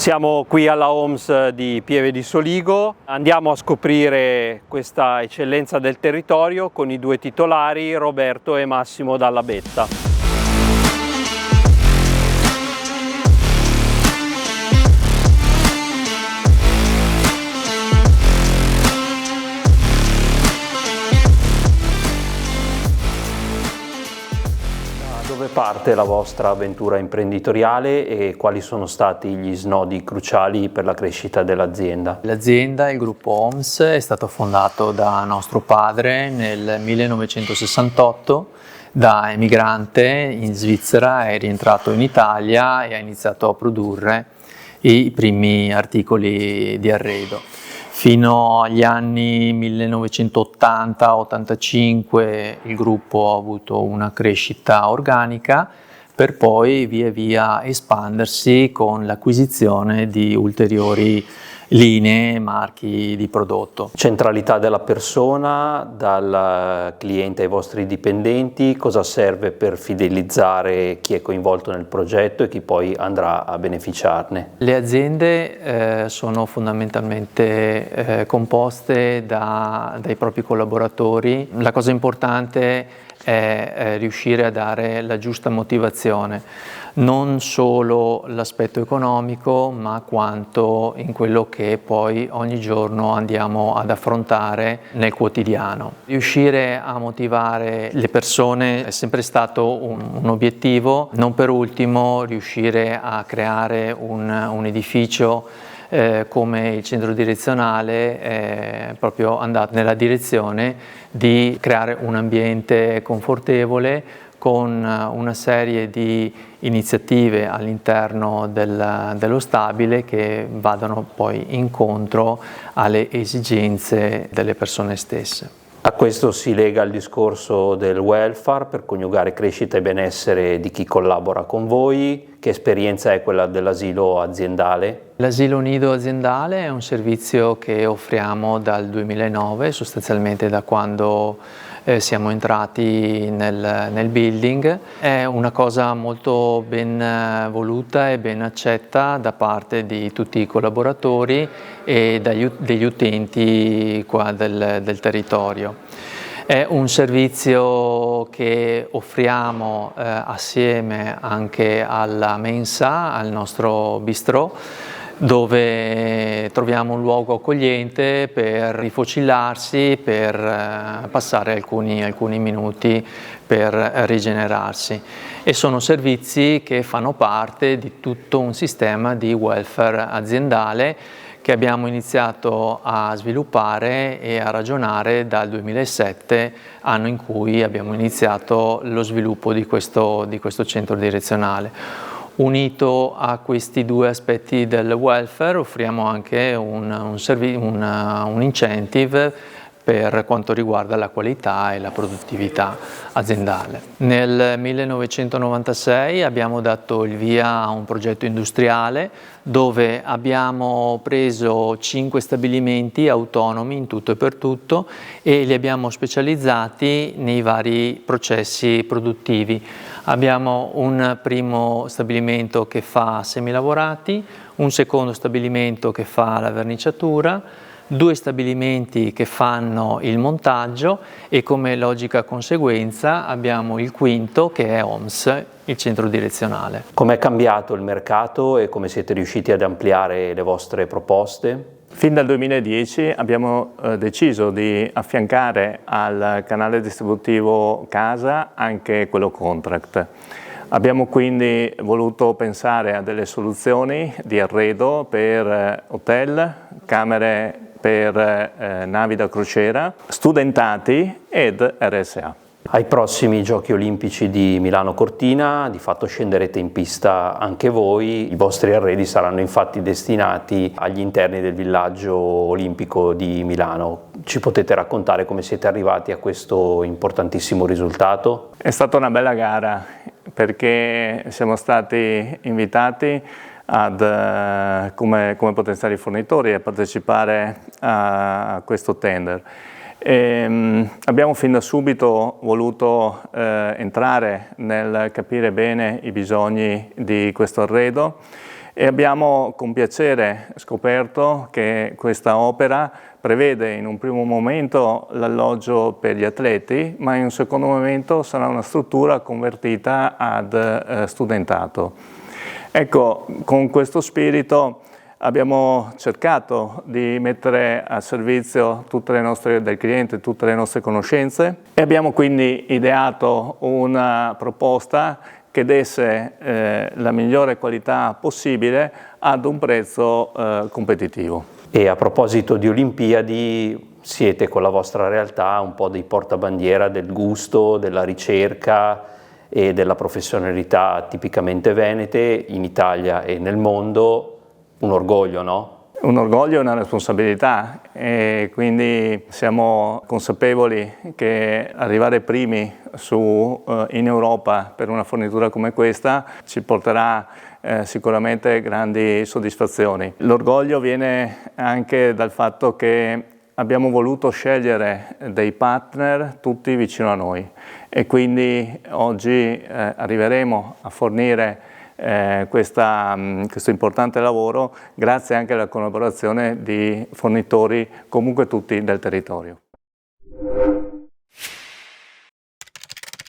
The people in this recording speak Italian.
Siamo qui alla Homes di Pieve di Soligo, andiamo a scoprire questa eccellenza del territorio con i due titolari, Roberto e Massimo Dalla Betta. Dove parte la vostra avventura imprenditoriale e quali sono stati gli snodi cruciali per la crescita dell'azienda? L'azienda, il gruppo Homes, è stato fondato da nostro padre nel 1968. Da emigrante in Svizzera è rientrato in Italia e ha iniziato a produrre i primi articoli di arredo. Fino agli anni 1980-85 il gruppo ha avuto una crescita organica per poi via via espandersi con l'acquisizione di ulteriori linee e marchi di prodotto. Centralità della persona, dal cliente ai vostri dipendenti, cosa serve per fidelizzare chi è coinvolto nel progetto e chi poi andrà a beneficiarne? Le aziende sono fondamentalmente composte dai propri collaboratori. La cosa importante è riuscire a dare la giusta motivazione, non solo l'aspetto economico, ma quanto in quello che poi ogni giorno andiamo ad affrontare nel quotidiano. Riuscire a motivare le persone è sempre stato un obiettivo, non per ultimo riuscire a creare un edificio come il centro direzionale è proprio andato nella direzione di creare un ambiente confortevole con una serie di iniziative all'interno dello stabile che vadano poi incontro alle esigenze delle persone stesse. A questo si lega il discorso del welfare per coniugare crescita e benessere di chi collabora con voi. Che esperienza è quella dell'asilo aziendale? L'asilo nido aziendale è un servizio che offriamo dal 2009, sostanzialmente da quando siamo entrati nel building. È una cosa molto ben voluta e ben accetta da parte di tutti i collaboratori e degli utenti qua del territorio. È un servizio che offriamo assieme anche alla mensa, al nostro bistrò, dove troviamo un luogo accogliente per rifocillarsi, per passare alcuni minuti per rigenerarsi. E sono servizi che fanno parte di tutto un sistema di welfare aziendale che abbiamo iniziato a sviluppare e a ragionare dal 2007, anno in cui abbiamo iniziato lo sviluppo di questo centro direzionale. Unito a questi due aspetti del welfare offriamo anche un incentive per quanto riguarda la qualità e la produttività aziendale. Nel 1996 abbiamo dato il via a un progetto industriale dove abbiamo preso 5 stabilimenti autonomi in tutto e per tutto e li abbiamo specializzati nei vari processi produttivi. Abbiamo un primo stabilimento che fa semilavorati, un secondo stabilimento che fa la verniciatura, 2 stabilimenti che fanno il montaggio e come logica conseguenza abbiamo il quinto che è Homes, il centro direzionale. Com'è cambiato il mercato e come siete riusciti ad ampliare le vostre proposte? Fin dal 2010 abbiamo deciso di affiancare al canale distributivo casa anche quello contract. Abbiamo quindi voluto pensare a delle soluzioni di arredo per hotel, camere per navi da crociera, studentati ed RSA. Ai prossimi Giochi Olimpici di Milano Cortina, di fatto scenderete in pista anche voi, i vostri arredi saranno infatti destinati agli interni del villaggio olimpico di Milano. Ci potete raccontare come siete arrivati a questo importantissimo risultato? È stata una bella gara perché siamo stati invitati come potenziali fornitori a partecipare a questo tender. Abbiamo fin da subito voluto entrare nel capire bene i bisogni di questo arredo E abbiamo con piacere scoperto che questa opera prevede in un primo momento l'alloggio per gli atleti, ma in un secondo momento sarà una struttura convertita ad studentato. Ecco, con questo spirito abbiamo cercato di mettere a servizio del cliente tutte le nostre conoscenze e abbiamo quindi ideato una proposta che desse la migliore qualità possibile ad un prezzo competitivo. E a proposito di Olimpiadi, siete con la vostra realtà un po' dei portabandiera del gusto, della ricerca e della professionalità tipicamente venete in Italia e nel mondo. Un orgoglio, no? Un orgoglio e una responsabilità, e quindi siamo consapevoli che arrivare primi in Europa per una fornitura come questa ci porterà sicuramente grandi soddisfazioni. L'orgoglio viene anche dal fatto che abbiamo voluto scegliere dei partner tutti vicino a noi e quindi oggi arriveremo a fornire questo importante lavoro grazie anche alla collaborazione di fornitori comunque tutti del territorio.